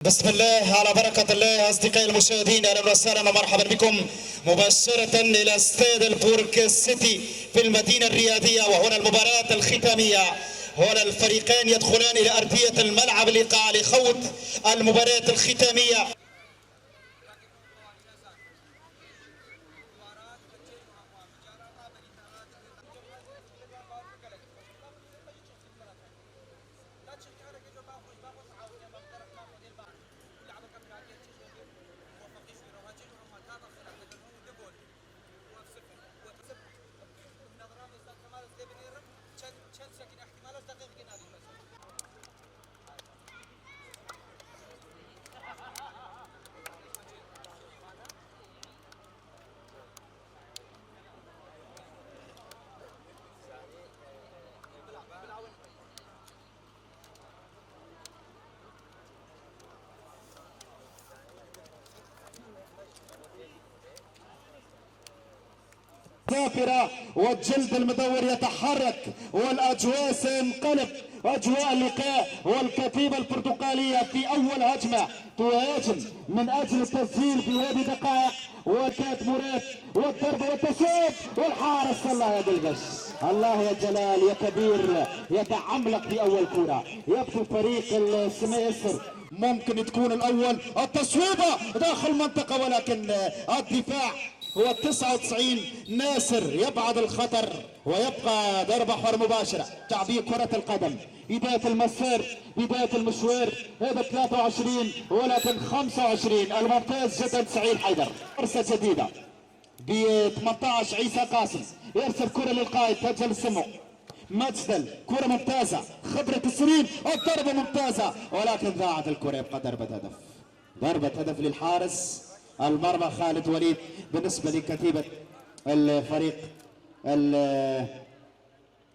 بسم الله على بركة الله. أصدقائي المشاهدين، أهلا وسهلا ومرحبا بكم مباشرة إلى استاد البورك سيتي في المدينة الرياضية، وهنا المباراة الختامية. هنا الفريقين يدخلان إلى أرضية الملعب الإيقاع لخوض المباراة الختامية. الذاكرة والجلد المدور يتحرك والأجواء سينقلب أجواء اللقاء، والكتيبة البرتقالية في أول هجمة تهاجم من أجل التسجيل في هذه الدقائق، وكانت مراد والضرب والتسديد والحارس. الله يا دلقش، الله يا جلال يا كبير، يتعملق في أول كرة. يبدو فريق السميسر ممكن تكون الأول. التصويبة داخل المنطقة، ولكن الدفاع هو 99. ناصر يبعد الخطر ويبقى ضربة حر مباشرة. شعبية كرة القدم، بداية المسار، بداية المشوار. هذا 23 ولكن 25. الممتاز جدا سعيد حيدر. فرصة جديدة ب 18. عيسى قاسم يرسل كرة للقائد تسجل السمو. مجدل كرة ممتازة، خبرة السنين، الضربة ممتازة ولكن ضاعت الكرة. يبقى ضربة هدف، ضربة هدف للحارس المرمى خالد وليد بالنسبة لكتيبة الفريق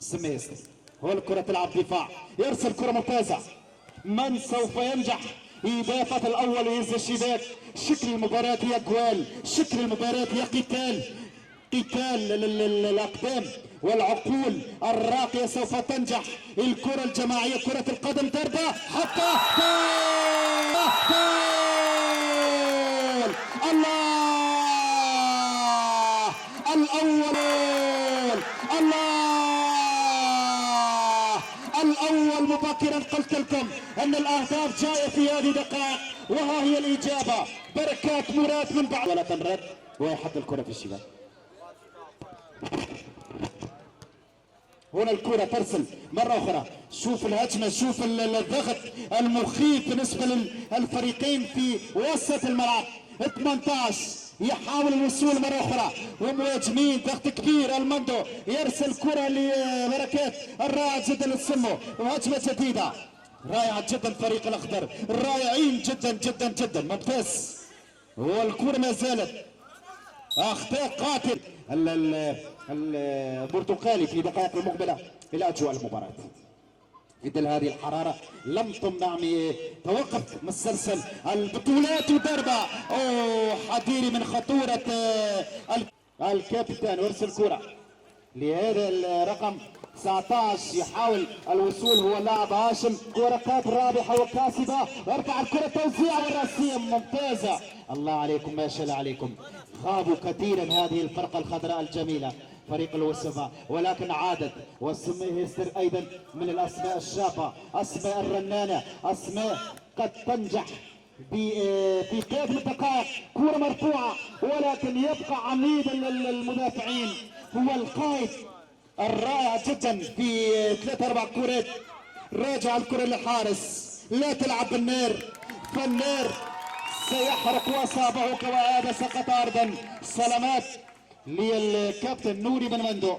السميستر. هو الكرة تلعب دفاع، يرسل كرة ممتازة. من سوف ينجح إضافة الأول ويهز الشباك؟ شكل المباراة هي جوال، شكل المباراة هي قتال، قتال الأقدام والعقول الراقية. سوف تنجح الكرة الجماعية، كرة القدم ضربة حتى الله الأول، الله الأول مبكرا. قلت لكم أن الأهداف جاية في هذه الدقائق، وها هي الإجابة. بركات مراد من بعد ولا تنرد ويحط الكرة في الشباك. هنا الكرة ترسل مرة أخرى. شوف الهجمة، شوف الضغط المخيف بالنسبة للفريقين في وسط الملعب. 18 يحاول الوصول مرة أخرى ومهاجمين، ضغط كبير. المندو يرسل كرة لبركات الرائع جدا للسمو، وهجمة جديدة رائعة جدا. فريق الأخضر رائعين جدا جدا جدا، ممتاز. والكرة ما زالت اخطاء قاتل البرتقالي في دقائق المقبله الى اجواء المباراه. في ظل هذه الحراره لم تمنع توقف مسلسل البطولات. وضربه حذيري من خطوره الكابتن. ويرسل كره لهذا الرقم 19 يحاول الوصول، هو اللاعب هاشم. كرات رابحه وكاسبه، ارفع الكره توزيع والراسيه ممتازه. الله عليكم، ما شاء الله عليكم. خابوا كثيرا هذه الفرقه الخضراء الجميله فريق الوصفة، ولكن عادت. والسميهستر ايضا من الاسماء الشابه، اسماء الرنانه، اسماء قد تنجح في قيادة الدقائق. كرة مرفوعة ولكن يبقى عميد المدافعين هو القائد الرائع جدا في 3-4 كرات. راجع الكرة للحارس، لا تلعب بالنار، فالنار سيحرق واصابعك. وهذا سقط ارضا. سلامات للكابتن نوري بن مندو.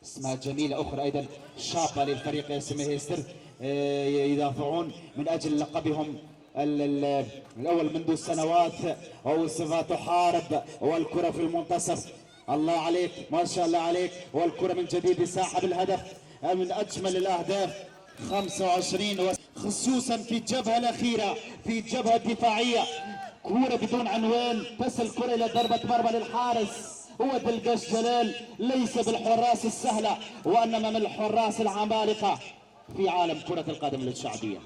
اسماء جميلة أخرى أيضا شابة للفريق سميهستر يدافعون من أجل لقبهم الأول منذ سنوات. وصفة تحارب والكرة في المنتصف. الله عليك، ما شاء الله عليك. والكرة من جديد يساحب الهدف من أجمل الأهداف 25، خصوصا في الجبهة الأخيرة، في الجبهة الدفاعية. كرة بدون عنوان، تصل الكرة إلى ضربة مرمى للحارس. هو دلقش جلال ليس بالحراس السهلة، وإنما من الحراس العمالقة في عالم كرة القدم الشعبية.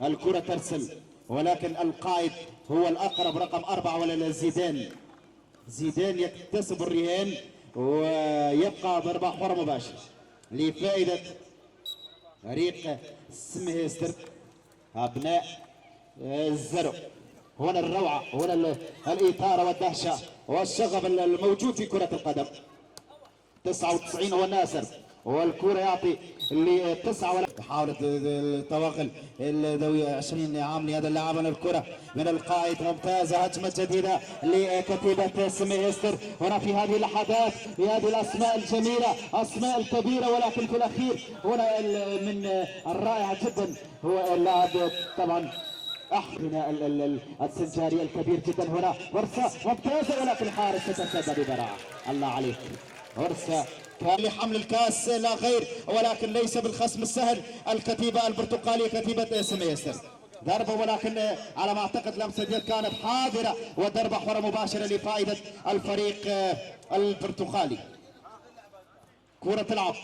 الكرة ترسل، ولكن القائد هو الأقرب رقم 4 ولا زيدان. زيدان يكتسب الرهان ويبقى ضربة حرة مباشرة لفائدة فريق سمهيستر أبناء الزرق. هنا الروعة، هنا الإثارة والدهشة والشغف الموجود في كرة القدم. 99 هو الناصر، والكرة يعطي اللي 9 ولا حاولت التوغل ذوي 20 عام لهذا اللاعب. الكرة من القائد ممتازة، هجمة جديدة لكتيبة سمهيستر هنا في هذه اللحظات بهذه الأسماء الجميلة، أسماء الكبيرة، ولكن في الأخير هنا من الرائع جدا هو اللاعب طبعا أحدنا السنجاري الكبير جدا. هنا فرصة ممتازة، ولكن الحارس تتسدد ببراعة. الله عليك، فرصة لحمل الكاس لا غير، ولكن ليس بالخصم السهل. الكتيبة البرتقالية كتيبة سمهيستر ضربة، ولكن على ما اعتقد لمسة يد كانت حاضرة، وضربة حرة مباشرة لفائدة الفريق البرتقالي. كرة تلعب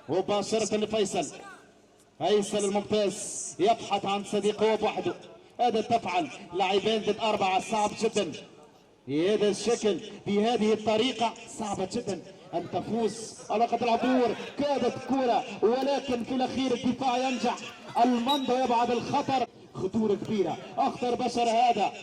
مباشرة لفيصل. فيصل الممتاز يبحث عن صديقه بوحده. هذا تفعل لاعبين ضد 4 صعب جدا بهذا الشكل، بهذه الطريقة صعبة جدا أن تفوز. علاقة العبور كادت كرة، ولكن في الأخير الدفاع ينجح، المنضى يبعد الخطر. خطورة كبيرة، أخطر بشر هذا،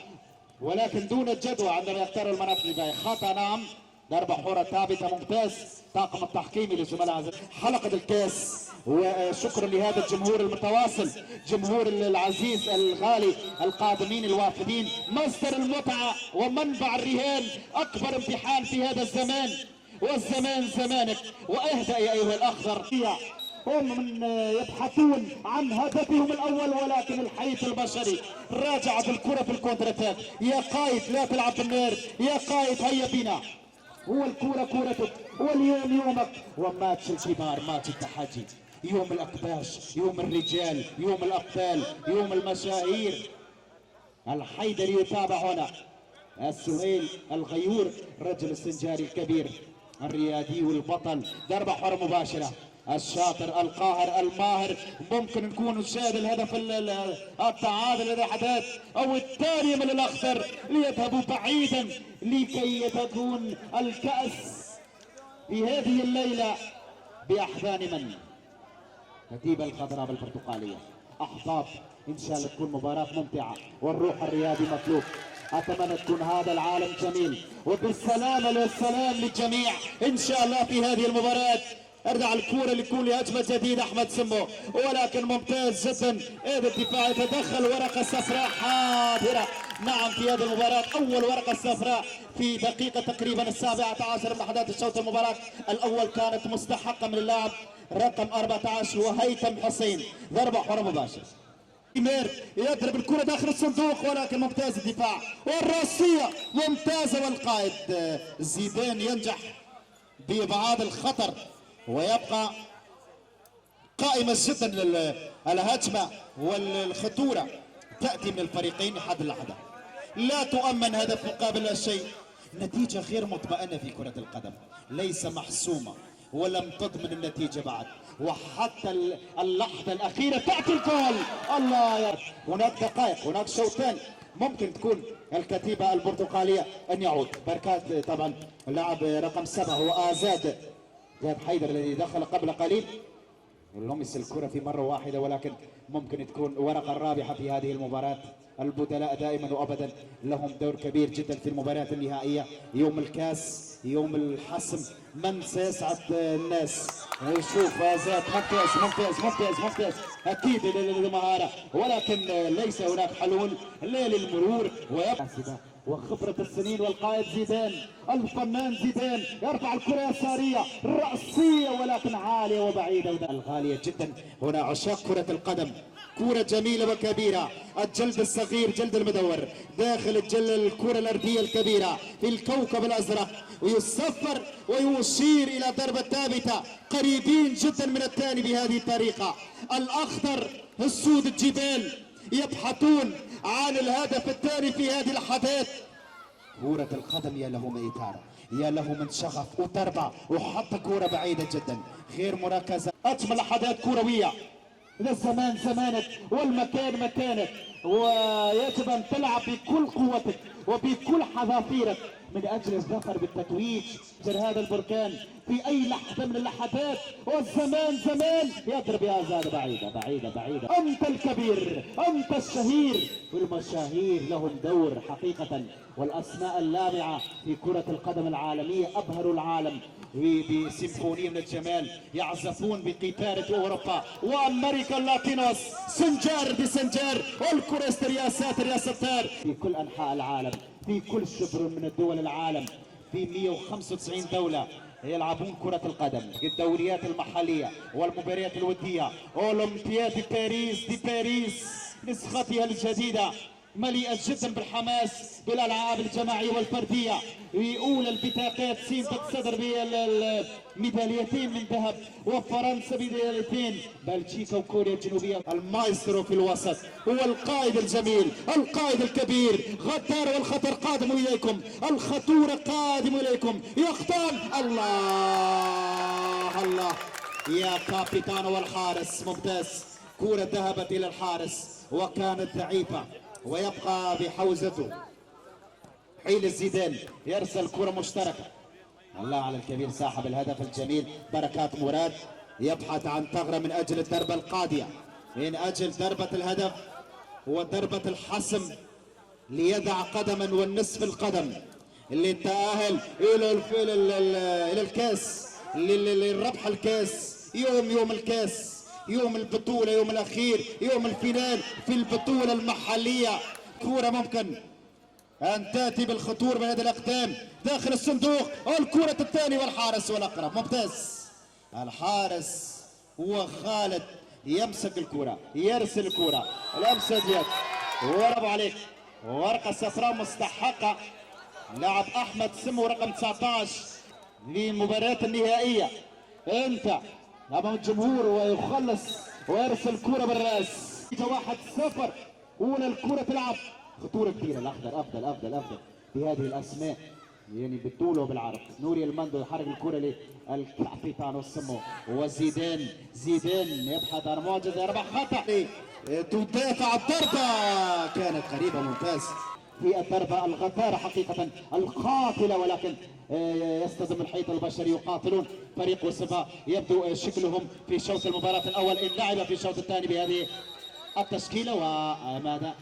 ولكن دون الجدوى عندما يختار المنافذ الباقية. خطأ نعم، ضربة حرة ثابتة ممتاز. طاقم التحكيمي لجمال العزيز حلقة الكاس، وشكرا لهذا الجمهور المتواصل، جمهور العزيز الغالي، القادمين الوافدين، مصدر المتعة ومنبع الرهان، أكبر امتحان في هذا الزمان، والزمان زمانك. واهدأ يا أيها الأخضر. هم من يبحثون عن هدفهم الأول، ولكن الحيث البشري راجع بالكرة في الكونتراتاك. يا قائد لا تلعب بالنار، يا قائد هيا بنا، هو الكرة كرتك، واليوم يومك، وماتش الكبار، ماتش التحدي، يوم الأكباش، يوم الرجال، يوم الأبطال، يوم المشاهير. الحيدري يتابع هنا، السهيل الغيور، رجل السنجاري الكبير الرياضي والبطل. ضربة حرة مباشرة، الشاطر القاهر الماهر. ممكن نكون نشاهد الهدف التعادل الحدث او الثاني من الاخضر ليذهبوا بعيدا لكي تكون الكأس في هذه الليلة باحضان من؟ كتيبة الخضراء بالبرتقالية. احباب، ان شاء الله تكون مباراة ممتعة والروح الرياضي مطلوب. اتمنى تكون هذا العالم جميل وبالسلامة والسلام للجميع ان شاء الله في هذه المباراة. ارجع الكرة لكل هجمة جديدة احمد سمو، ولكن ممتاز جدا. هذا الدفاع يتدخل، ورقة صفراء حاضرة. نعم في هذه المباراة اول ورقة صفراء في دقيقة تقريبا 17 من احداث الشوط. المباراة الاول كانت مستحقة من اللاعب رقم 14 وهيثم حسين. ضربة حرة مباشرة، يضرب الكرة داخل الصندوق، ولكن ممتاز الدفاع والراسية ممتازة، والقائد زيدان ينجح بإبعاد الخطر، ويبقى قائمة جدا الهجمة والخطورة تأتي من الفريقين حد اللحظة. لا تؤمن هدف مقابل لا شيء، نتيجة غير مطمئنة في كرة القدم، ليس محسومة ولم تضمن النتيجة بعد، وحتى اللحظة الأخيرة تأتي الجول. الله يا رب. هناك دقائق، هناك شوطان ممكن تكون الكتيبة البرتقالية أن يعود. بركات طبعا اللاعب رقم 7 هو آزاد جاد حيدر الذي دخل قبل قليل، لمس الكرة في مرة واحدة، ولكن ممكن تكون ورقة رابحة في هذه المباراة. البدلاء دائما وابدا لهم دور كبير جدا في المباريات النهائية، يوم الكاس، يوم الحسم، من سيسعد الناس. نشوف آزاد ممتاز ممتاز ممتاز ممتاز، اكيد للمهارة، ولكن ليس هناك حلول لا للمرور ويبقى وخبرة السنين. والقائد زيدان، الفنان زيدان يرفع الكرة يسارية رأسية، ولكن عالية وبعيدة الغالية جدا. هنا عشاق كرة القدم، كرة جميلة وكبيرة، الجلد الصغير جلد المدور داخل الكرة الأرضية الكبيرة في الكوكب الأزرق، ويصفر ويشير إلى ضربة ثابتة، قريبين جدا من الثاني بهذه الطريقة. الأخضر السود الجبال يبحثون عن الهدف الثاني في هذه اللحظات. كرة القدم يا له من إثارة، يا له من شغف وتربع، وحتى كرة بعيدة جدا غير مركزة. أجمل لحظات كروية الزمان زمانك والمكان مكانك، ويجب ان تلعب بكل قوتك وبكل حذافيرك من اجل الظفر بالتتويج في هذا البركان في اي لحظه من اللحظات. والزمان زمان يضرب يا زاد بعيده بعيده بعيده. انت الكبير، انت الشهير، والمشاهير لهم دور حقيقه، والاسماء اللامعه في كره القدم العالميه ابهروا العالم بسيمفونيه من الجمال، يعزفون بقيثاره اوروبا وامريكا اللاتينوس سنجار بسنجار، والكوريست رياسات رياستار في كل انحاء العالم، في كل شبر من الدول العالم، في 195 دولة يلعبون كرة القدم، الدوريات المحلية والمباريات الودية. أولمبياد دي باريس نسختها الجديدة مليئة جدا بالحماس بالألعاب الجماعية والفردية. أولى البطاقات سين تتصدر بالميداليتين من ذهب، وفرنسا بميداليتين، بلجيكا وكوريا الجنوبية. المايسترو في الوسط هو القائد الجميل، القائد الكبير. غدار والخطر قادم إليكم، الخطورة قادم إليكم. يقطن الله الله يا كابيتان والحارس ممتاز. كرة ذهبت إلى الحارس وكانت ضعيفة، ويبقى بحوزته حيل الزيدان يرسل كرة مشتركة. الله على الكبير صاحب الهدف الجميل بركات مراد، يبحث عن ثغرة من أجل الضربة القاضية، من أجل ضربة الهدف وضربة الحسم ليضع قدما والنصف القدم اللي تأهل إلى الكاس، للربح الكاس. يوم الكاس، يوم البطولة، يوم الأخير، يوم الفينال في البطولة المحلية. كرة ممكن أن تأتي بالخطور بهذه الأقدام داخل الصندوق. الكرة الثانية والحارس والأقرب ممتاز. الحارس هو خالد يمسك الكرة، يرسل الكرة، لمسة يد، ورب عليك. ورقة صفراء مستحقة لاعب أحمد سمو رقم 19 للمباراة النهائية. أنت أمام الجمهور ويخلص ويرسل كرة بالرأس. 1-0. أولى الكرة تلعب خطورة كبيرة. الأخضر أفضل بهذه الأسماء يعني بالطول وبالعرض. نوري المندو يحرك الكرة للكابيتان السمو، وزيدان يبحث عن معجزة، يربح خطأ، تدافع الضربة كانت قريبة. ممتاز في الضربة الغدارة حقيقة القاتلة، ولكن يصطدم الحيط البشري. يقاتلون فريق وسبا، يبدو شكلهم في شوط المباراة الأول إن لعب في الشوط الثاني بهذه التشكيلة. وماذا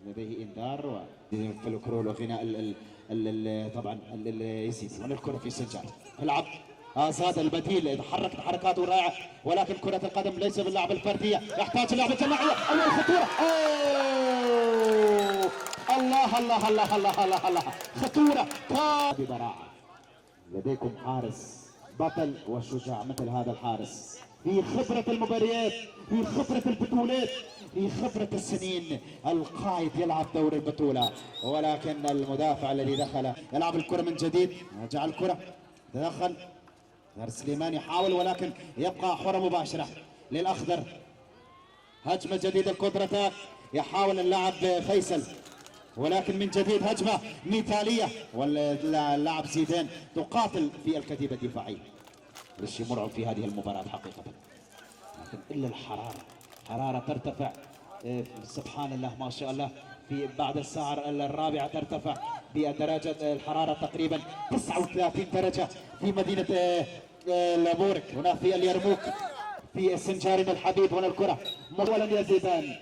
لديه إنذار في الكرول وغناء طبعا يزيد. هنا الكرة في سجار العب زاد البديل، يتحرك حركاته رائعة، ولكن كرة القدم ليس باللعب الفردية، يحتاج اللعب الجماعية. أول خطورة، الله الله الله الله الله الله، خطورة ببراعة. لديكم حارس بطل وشجاع مثل هذا الحارس، في خبرة المباريات، في خبرة البطولات، في خبرة السنين. القائد يلعب دور البطولة، ولكن المدافع الذي دخل يلعب الكرة من جديد. جعل الكرة تدخل سليمان يحاول، ولكن يبقى حرة مباشرة للأخضر. هجمة جديدة الكونتراتاك، يحاول اللاعب فيصل، ولكن من جديد هجمة مثالية، واللاعب زيدان تقاتل في الكتيبة الدفاعية. الشيء مرعب في هذه المباراة حقيقة، لكن إلا حرارة ترتفع. سبحان الله ما شاء الله، في بعد الساعة الرابعة ترتفع بدرجة الحرارة تقريبا 39 درجة في مدينة لابورك هنا في اليرموك في السنجارين الحبيب. هنا الكرة اولا يا زيدان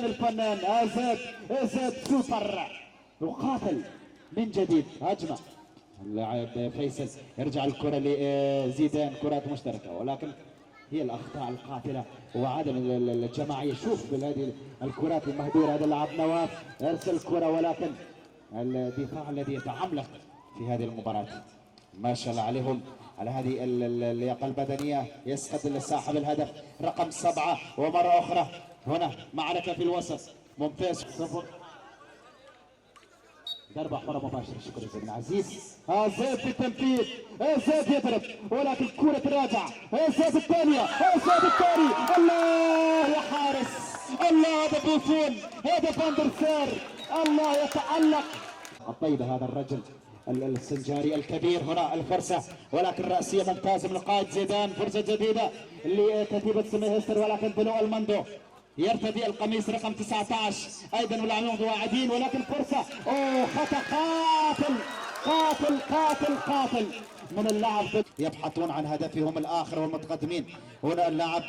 الفنان. ازاد سوبر يقاتل من جديد. هجمة اللاعب فيصل، يرجع الكرة لزيدان، كرات مشتركة، ولكن هي الاخطاء القاتله وعدم الجماعيه. شوف بهذه الكرات المهدوره، هذا اللاعب نواف يرسل الكره، ولكن الدفاع الذي يتعملق في هذه المباراه ما شاء الله عليهم على هذه اللياقه البدنيه. يسقط صاحب الهدف رقم 7، ومره اخرى هنا معركه في الوسط. ممتاز. ضربة حرة مباشرة. شكرا جزيلا عزيز. زاد في التنفيذ، زاد يضرب، ولكن الكرة تراجع. زاد الثانية، زاد الثاني. الله يا حارس، الله هذا بوفون، هذا فاندر سار، الله يتألق. الطيبة هذا الرجل السنجاري الكبير. هنا الفرصة ولكن رأسية ممتازة من القائد زيدان. فرصة جديدة لكتيبة سميهستر ولكن بنو المندو يرتدي القميص رقم 19 ايضا واللاعبين متواعدين ولكن فرصة خطأ. قاتل من اللاعب. يبحثون عن هدفهم الاخر والمتقدمين. هنا اللاعب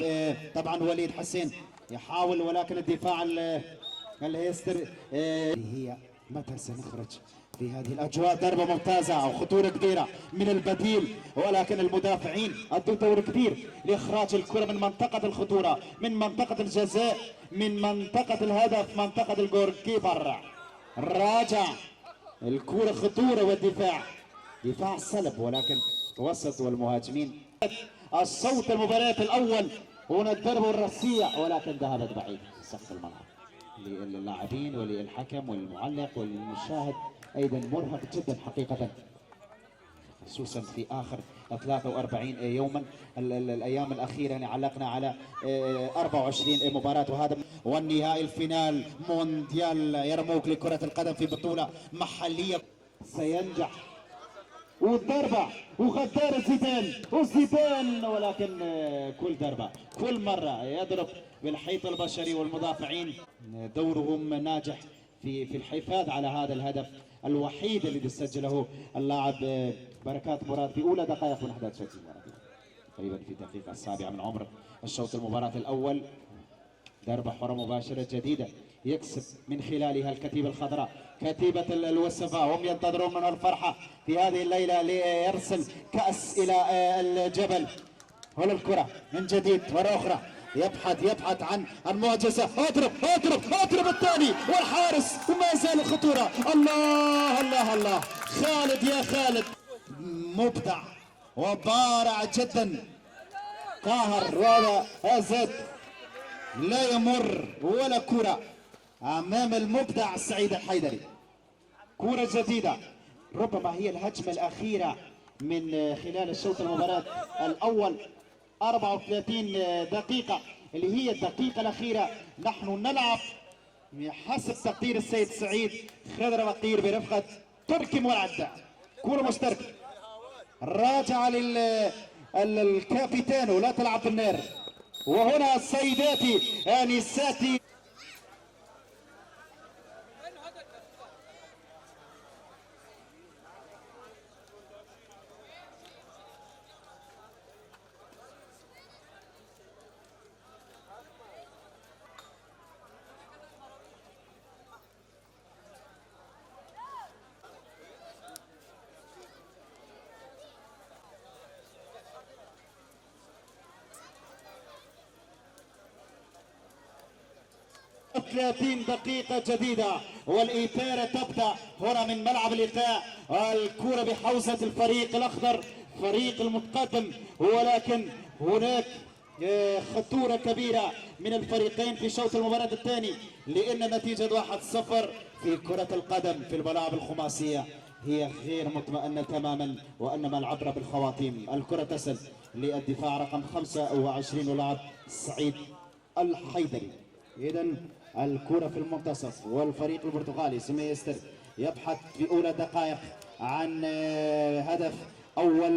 طبعا وليد حسين يحاول ولكن الدفاع الهيستر هي متى سنخرج في هذه الاجواء. ضربه ممتازه او خطوره كبيره من البديل ولكن المدافعين ادوا دور كبير لاخراج الكره من منطقه الخطوره، من منطقه الجزاء، من منطقه الهدف، منطقه الجول كيبر. راجع الكره خطوره والدفاع دفاع صلب ولكن وسط والمهاجمين. الصوت المباراة الاول هنا الضربه الراسيه ولكن ذهبت بعيد في سقف الملعب للاعبين وللحكم والمعلق والمشاهد. ايضا مرهق جدا حقيقه خصوصا في اخر 43 يوما. الايام الاخيره يعني علقنا على 24 مباراه وهذا والنهائي الفينال مونديال يرموك لكره القدم في بطوله محليه سينجح. والضربه وغدار زيدان ولكن كل ضربه كل مره يضرب بالحيط البشري والمدافعين دورهم ناجح في الحفاظ على هذا الهدف الوحيد الذي سجله اللاعب بركات مراد في اولى دقائق من احداث شوط المباراه تقريبا في الدقيقه السابعه من عمر الشوط المباراه الاول. ضربه حره مباشره جديده يكسب من خلالها الكتيبه الخضراء كتيبه الوسفاء. هم ينتظرون من الفرحه في هذه الليله ليرسل كاس الى الجبل. هنا الكره من جديد مره اخرى يبحث عن المعجزه. اضرب الثاني والحارس وما زال الخطوره. الله خالد يا خالد مبدع وبارع جدا قاهر. وهذا ازد لا يمر ولا كره امام المبدع سعيد الحيدري. كره جديده ربما هي الهجمه الاخيره من خلال الشوط المباراه الاول. 34 دقيقة اللي هي الدقيقة الأخيرة نحن نلعب حسب تقدير السيد سعيد خضر بقير برفقة تركي مرعدة. كرة مشتركة راجعة للكابيتانو لا تلعب في النار. وهنا سيداتي آنساتي ثلاثين دقيقة جديدة والإثارة تبدأ هنا من ملعب الإيقاع. الكرة بحوزة الفريق الأخضر فريق المتقدم ولكن هناك خطورة كبيرة من الفريقين في شوط المباراة الثاني لأن نتيجة 1-0 في كرة القدم في الملاعب الخماسية هي غير مطمئنة تماما وأنما العبرة بالخواتيم. الكرة تصل للدفاع رقم 25 ولاعب سعيد الحيدري. إذا الكرة في المنتصف والفريق البرتغالي سميستر يبحث في أولى دقائق عن هدف أول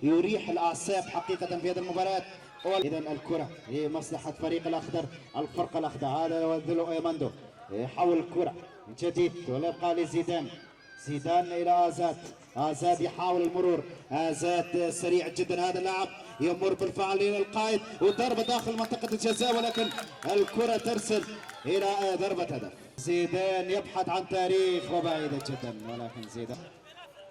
ليريح الأعصاب حقيقة في هذه المباراة. إذا الكرة لمصلحة فريق الأخضر الفرق الأخضر. هذا وذلو أيماندو يحول الكرة من جديد ويبقى لزيدان. زيدان إلى آزاد يحاول المرور. آزاد سريع جدا هذا اللاعب يمر بالفعل الى القائد وضربه داخل منطقه الجزاء ولكن الكره ترسل الى ضربه هدف. زيدان يبحث عن تاريخ وبعيده جدا ولكن زيدان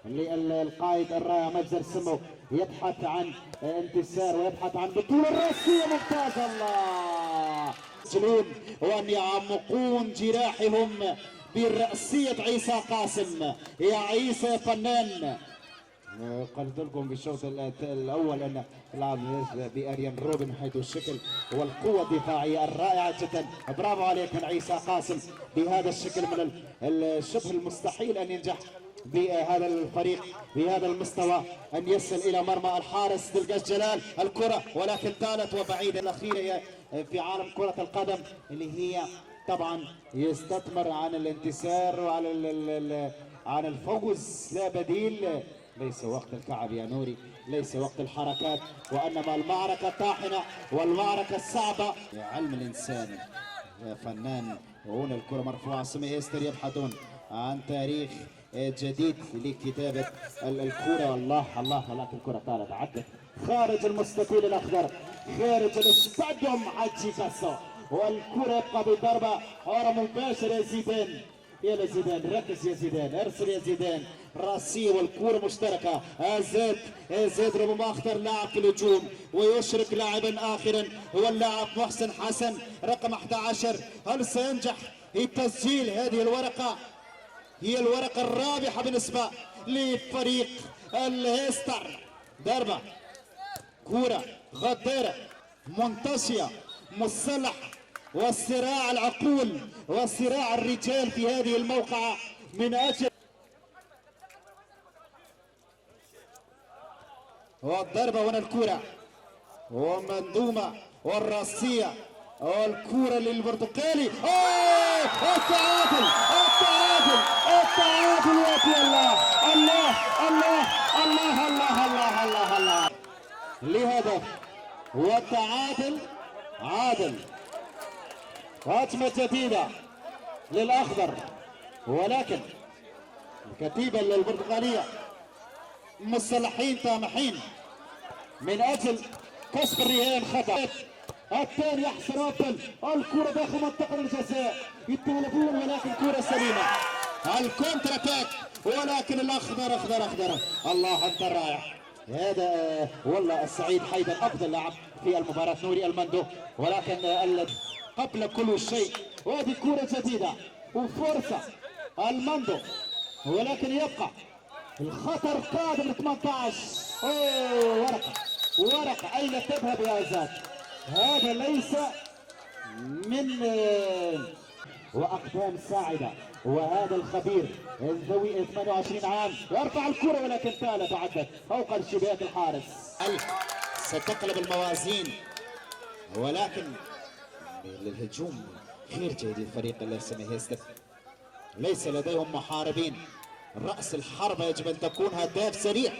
اللي القائد الرائع مجزر سمو يبحث عن انتصار ويبحث عن بطوله راسيه ممتازه. الله يجلون وان يعمقون جراحهم برأسية عيسى قاسم. يا عيسى يا فنان قلت لكم بالشوط الاول ان لعب باريان روبن حيث الشكل والقوه الدفاعيه الرائعه جدا. برافو عليك من عيسى قاسم بهذا الشكل من الشبه المستحيل ان ينجح بهذا الفريق بهذا المستوى ان يصل الى مرمى الحارس دلقاش جلال. الكره ولكن طالت وبعيده. الاخيره في عالم كره القدم اللي هي طبعا يستثمر عن الانتصار وعلى عن الفوز لا بديل. ليس وقت الكعب يا نوري، ليس وقت الحركات، وانما المعركه الطاحنه والمعركه الصعبه. يا علم الانسان يا فنان. وهنا الكره مرفوعه، سميهستر يبحثون عن تاريخ جديد لكتابه الكره. الله الله، ولكن الكره طالت عدت خارج المستطيل الاخضر، خارج الاستاديوم حجي كاسو، والكره يبقى بضربه حره مباشره يا زيدان. يا زيدان ركز يا زيدان، ارسل يا زيدان راسي، والكره مشتركه. زيد ربما اختار لاعب في الهجوم ويشرك لاعبا اخرا هو اللاعب محسن حسن رقم 11. هل سينجح في تسجيل هذه الورقه؟ هي الورقه الرابحه بالنسبه لفريق الهيستر. ضربه كره غداره منتشيه مصلح، وصراع العقول وصراع الرجال في هذه الموقعة من أجل. والضربة هنا الكرة ومندومة والراسية والكرة للبرتقالي. التعادل التعادل التعادل يا الله الله الله الله الله الله الله الله لهدف، والتعادل عادل. هجمة جديدة للأخضر، ولكن الكتيبة البرتغالية مصلحين طامحين من أجل كسب الرهان. خطأ الثاني احترافا، الكرة داخل منطقة الجزاء يتولفون، ولكن كرة سليمة. الكونتر اتاك، ولكن الأخضر أخضر أخضر. الله أنت رائع. هذا والله السعيد حيدر أفضل لاعب في المباراة نوري المندو، ولكن قبل كل شيء وهذه كرة جديدة وفرصة المندو، ولكن يبقى الخطر قادم 18. ورقة ورقة، أين تذهب يا زاد؟ هذا ليس من وأقدام ساعدة، وهذا الخبير ذوي 28 عام يرفع الكرة، ولكن ثالث عدت فوق الشباك الحارس. ستقلب الموازين، ولكن للهجوم غير جيد الفريق السميهستر، ليس لديهم محاربين. رأس الحربة يجب أن تكون هداف سريع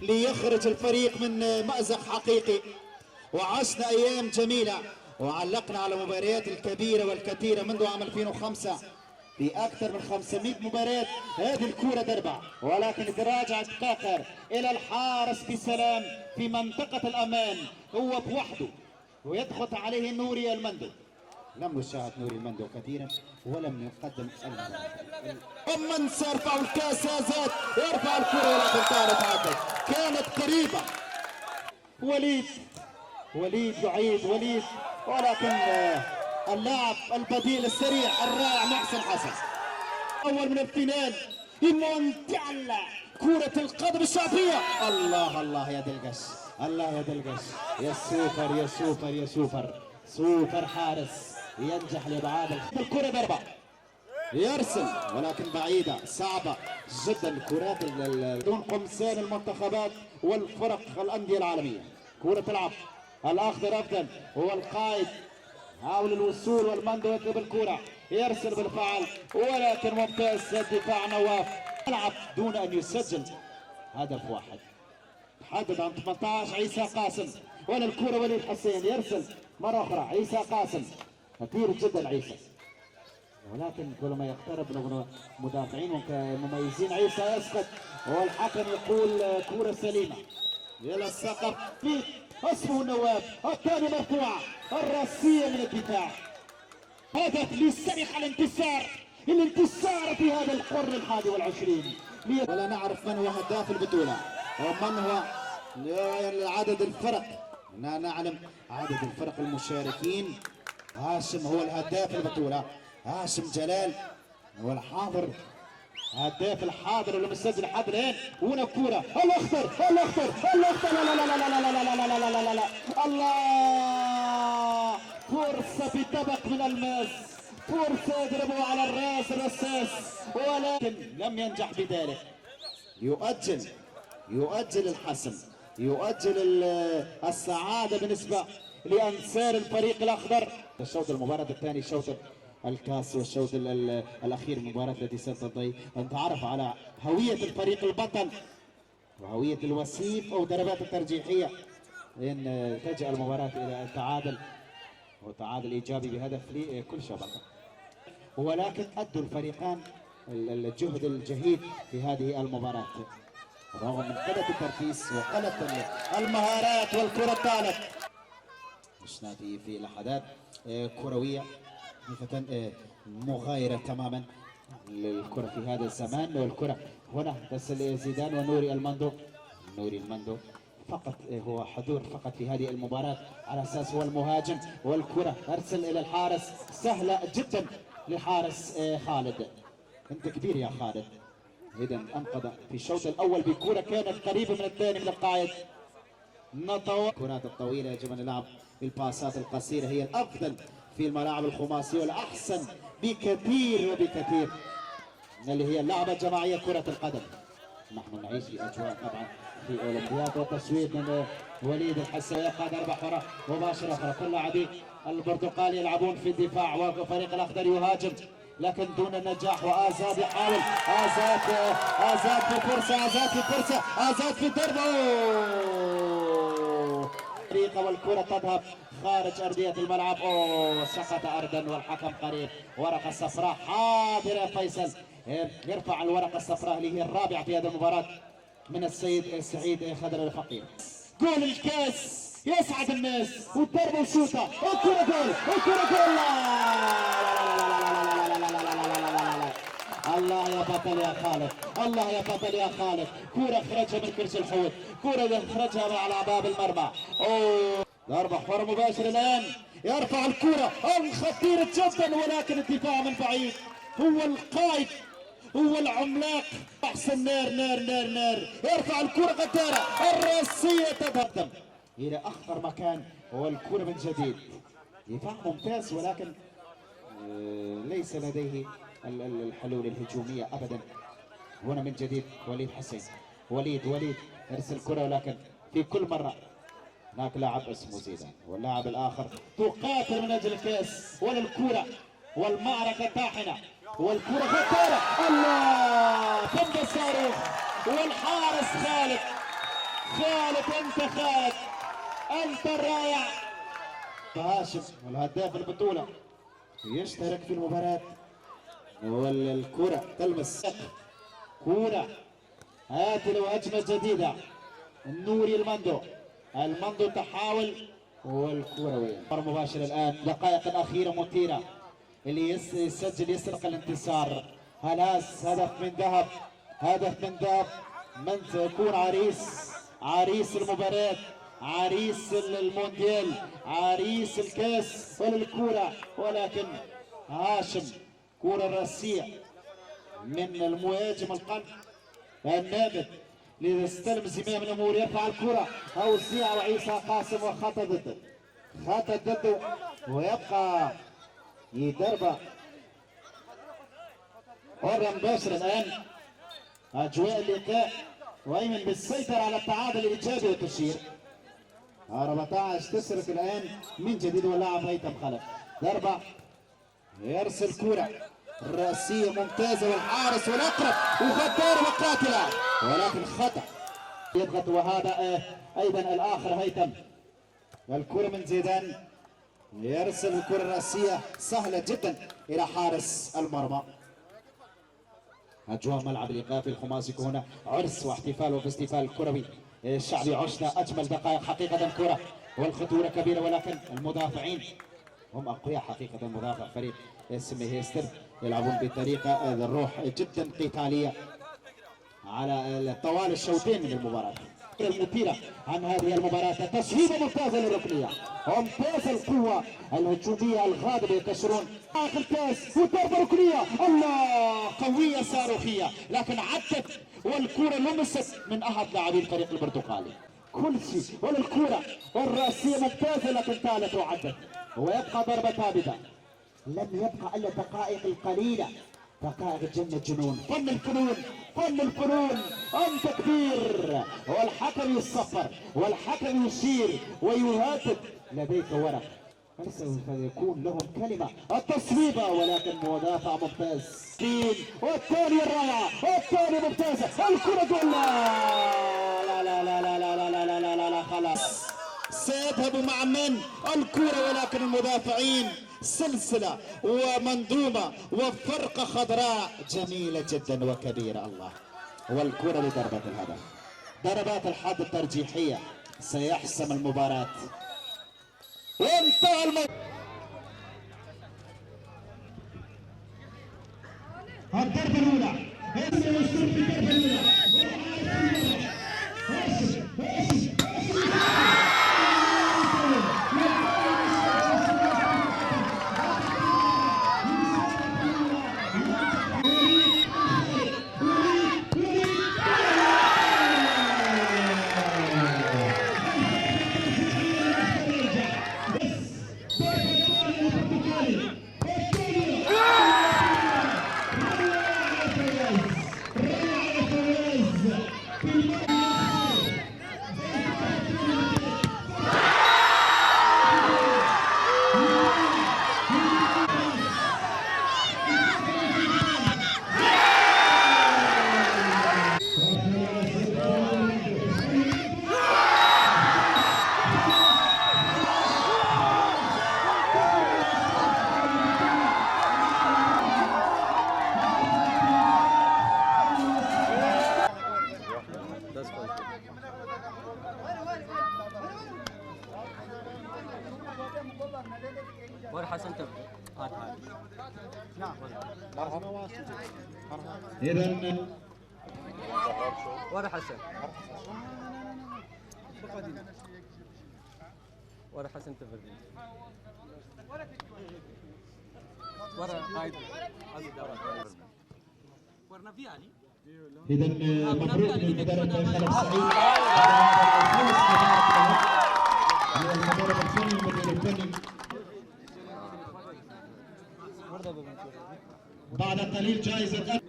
ليخرج الفريق من مأزق حقيقي. وعشنا أيام جميلة وعلقنا على مباريات الكبيرة والكثيرة منذ عام 2005 في أكثر من 500 مباراة. هذه الكرة ضربة، ولكن تراجعت كاكر إلى الحارس بسلام في منطقة الأمان، هو بوحده ويضغط عليه نوري المندو. لم نشاهد نوري المندو كثيرا ولم يقدم ومن سيرفع الكاس يا زاد، يرفع الكرة ولكن طارت عدت، كانت قريبة. وليد يعيد ولكن اللاعب البديل السريع الرائع محسن حسن اول من الفينال المونديال كرة القدم الشعبية. الله الله يا دلقش، الله يا دلقش، يا سوبر يا سوبر يا سوبر، سوبر حارس ينجح لابعاد الكرة. ضربة يرسل ولكن بعيدة صعبة جدا. الكرات دون قمصان المنتخبات والفرق الأندية العالمية. كرة تلعب الأخضر أفضل، هو القائد، حاول الوصول والمندو يطلب الكرة، يرسل بالفعل ولكن ممتاز الدفاع نواف. يلعب دون أن يسجل هدف واحد. تحدد عن 18 عيسى قاسم، ولا الكرة وليد حسين يرسل مرة أخرى عيسى قاسم، كثير جدا عيسى، ولكن كل ما يقترب مدافعين مميزين عيسى يسقط، والحكم يقول كرة سليمة. يلا السقف في اسمه النواب، الثاني مرفوعة، الراسية من الدفاع. هدف للسرقة، الانتصار في هذا القرن 21. ولا نعرف من هو هداف البطولة ومن هو عدد الفرق. نعلم عدد الفرق المشاركين. هاشم هو الهداف البطولة، هاشم جلال هو الحاضر، هداف الحاضر اللي مسجل حاضر الان. هنا كرة الاخضر الاخضر الاخضر، لا لا لا لا لا لا لا لا لا لا لا لا، الله، فرصة بطبق من الماس، فرصة يضربوا على الراس الرصاص، ولكن لم ينجح بذلك. يؤجل الحسم، يؤجل السعادة بالنسبة لأنصار الفريق الأخضر. الشوط المباراة الثاني الشوط الكاس والشوط الاخير من المباراه التي ستنتهي. نتعرف على هويه الفريق البطل وهويه الوصيف او ضربات الترجيحيه ان تجأ المباراه الى التعادل وتعادل ايجابي بهدف لكل شبكه. ولكن ادوا الفريقان الجهد الجهيد في هذه المباراه رغم من قله التركيز وقله المهارات. والكره الثالث شفنا في لحظات كرويه مغايره تماما للكره في هذا الزمان. والكره هنا ترسل زيدان ونوري المندو. نوري المندو فقط هو حضور فقط في هذه المباراه على اساس هو المهاجم. والكره ارسل الى الحارس سهله جدا لحارس خالد. انت كبير يا خالد. اذا انقذ في الشوط الاول بكره كانت قريبه من الثاني من القائد. الكرات الطويله يجب ان نلعب بالباسات القصيره هي الافضل في الملاعب الخماسيه والاحسن بكثير وبكثير اللي هي اللعبه الجماعيه كره القدم. نحن نعيش في اجواء طبعا في اولمبياد وتصويت من وليد الحسن يبقى ضربه حره مباشره اخرى. كل لاعبي البرتقال يلعبون في الدفاع وفريق الاخضر يهاجم لكن دون النجاح. وازاد يحاول ازاد في فرصه ازاد في ضربه والكره تذهب خارج ارضيه الملعب. سقط ارضا والحكم قريب. ورقه صفراء حاضر يا فيصل. يرفع الورقه الصفراء اللي هي الرابعه في هذه المباراه من السيد سعيد خضر الفقير. جول الكاس يسعد الناس والضربه وشوطه والكره جول الله يا بطل يا خالد. الله يا بطل يا خالد. كرة اخرجها من كرسي الحوت. كرة اخرجها على باب المرمى. ضربة حرة مباشرة الان. يرفع الكرة خطيرة جدا ولكن الدفاع من بعيد. هو القائد هو العملاق احسن. نار يرفع الكرة غدارة الراسية تتقدم الى اخطر مكان. والكرة من جديد دفاع ممتاز ولكن ليس لديه الحلول الهجومية ابدا. هنا من جديد وليد حسين. وليد يرسل كرة ولكن في كل مرة هناك لاعب اسمه زيدان واللاعب الاخر تقاتل من اجل الكاس وللكرة والمعركة طاحنة والكرة غدارة. الله تم الصاروخ والحارس خالد انت خالد انت الرائع. هاشم والهداف البطولة يشترك في المباراة والكرة تلمس كرة هاتل وهجمة جديدة. نوري المندو تحاول والكرة وين مباشرة الآن. دقائق أخيرة مثيرة اللي يسجل يسرق الانتصار. هدف من ذهب من سيكون عريس المباراة عريس المونديال عريس الكاس وللكرة. ولكن هاشم كرة راسية من المهاجم القلب النابت ليستلم زمام الامور. يرفع الكرة توزيع وعيسى قاسم وخطأ ضده ويبقى ضربة حرة مباشرة الان. اجواء اللقاء وايمن بالسيطرة على التعادل الايجابي والتشير. 14 تسرق الان من جديد واللاعب هيثم خلف. ضربة يرسل كرة راسية ممتازة والحارس والاقرب وغدار وقاتلة ولكن خطأ يضغط. وهذا ايضا الاخر هيثم. الكرة من زيدان يرسل الكرة الراسية سهلة جدا الى حارس المرمى. اجواء ملعب الايقافي الخماسي هنا عرس واحتفال وفستيفال الكروي الشعبي. عشنا اجمل دقائق حقيقة كرة والخطورة كبيرة ولكن المدافعين هم اقوياء حقيقة. مدافع فريق اسمه هيستر يلعبون بطريقة الروح جدا قتالية على طوال الشوطين من المباراة. المثيرة عن هذه المباراة تصويبة ممتازة للركنية ممتازة القوة الهجومية الغاضبة يكسرون آخر الكاس وضربة ركنية. الله قوية صاروخية لكن عدت والكرة لمست من أحد لاعبي الفريق البرتقالي. كل شيء وللكرة والرأسية ممتازة لكن ثالث وعدت ويبقى ضربة ثابتة. لم يبقى الا دقائق القليله دقائق جنة جنون. فن الفنون انت كبير. والحكم يصفر والحكم يشير ويهاتف. لديك ورق هل سوف يكون لهم كلمة؟ التصويبة ولكن مدافع ممتاز. والثاني الرائعة، والثاني ممتازة، الكرة جول. لا لا لا لا لا لا لا لا لا لا خلاص. سيذهب مع من؟ الكرة ولكن المدافعين سلسلة ومنظومة وفرقة خضراء جميلة جدا وكبيرة. الله. والكرة لضربة الهدف. ضربات الحد الترجيحية سيحسم المباراة. وانتهى الضربة الأولى. ور حسن تبدأ. نعم. مرحبا. إذا ور حسن. ور حسن تبدأ. ور قايد. ورنا في علي. إذا مبروك للمدرب خالد سعيد. المدرب الفني والمدير الفني. بعد قليل جائزة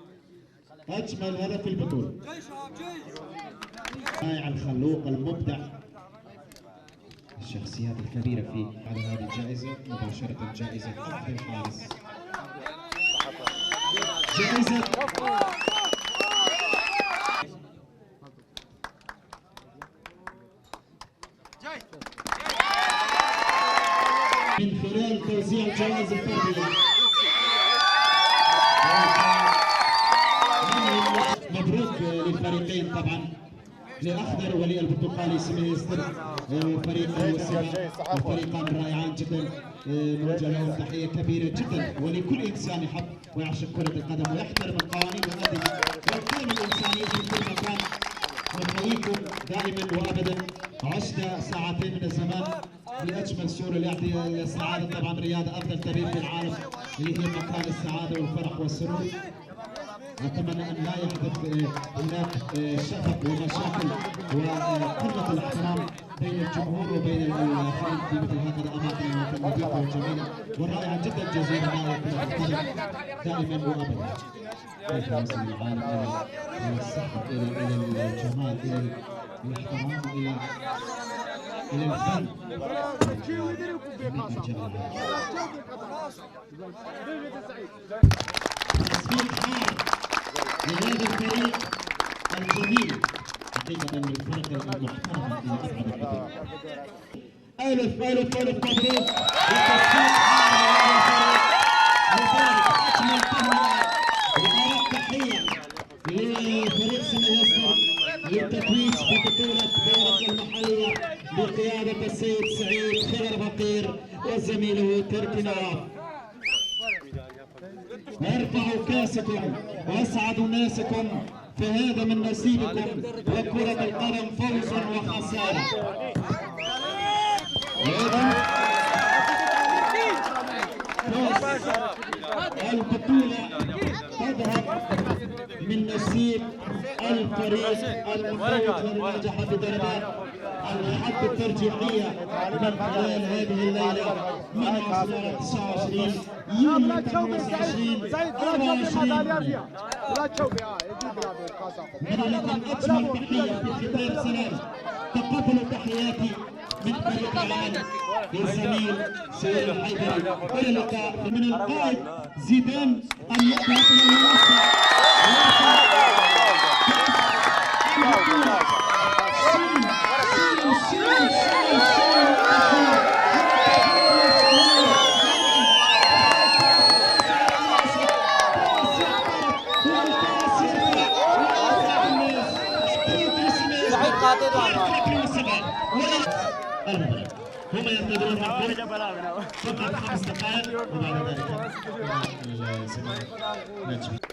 أجمل هدف في البطولة. رائع الخلوق المبدع. الشخصيات الكبيرة في على هذه الجائزة مباشرة جائزة أفضل حارس. جائزة من خلال توزيع الجوائز الفردية. مبروك للفريقين طبعا، للاخضر وللبرتقالي سيميستر، فريق الفريقان الرائعان جدا. نوجه لهم تحيه كبيره جدا، ولكل انسان يحب ويعشق كره القدم ويحترم القوانين ويؤدي القيم الانسانيه في كل مكان. نحييكم دائما وابدا. عشنا ساعتين من الزمان باجمل صوره لاعطي السعاده. طبعا رياضه افضل تمرين في العالم اللي هي مكان السعاده والفرح والسرور. أتمنى أن لا يحدث هناك شغب ومشاكل وقلة الاحترام بين الجمهور وبين الفريق في مثل هكذا أماكن نظيفة وجميلة ورائعة جدا. جزيرة دائما وأبدا. كيف يصل العالم إلى الصحة، إلى الجمال، إلى الاحترام، إلى الفن. لهذا الفريق الجميل حقيقة من الفرق المحترمة إلى أبعد الحدود. ألف ألف ألف مبروك لتصفيق أجمل تهنئة وأرق تحية لفريق سيميستر للتتويج ببطولة دورة المحلية بقيادة السيد سعيد خير فقير وزميله تركي نواف. ارفعوا كاسكم واسعدوا ناسكم، فهذا من نصيبكم، وكرة القدم فوز وخسارة. البطولة تذهب من نصيب الفريق المفوز والناجح بدرجات الحد الترجيحية من خلال هذه الليلة من 29 يوم 28 من لكم أجمل تحية في ختام سلام. تقبلوا تحياتي بالطريق العام للزميل سهيل الحيدري. واللقاء من القائد زيدان أن يأتي إلى المنصة. هم ينتظرون فقط 5 دقائق وبعد ذلك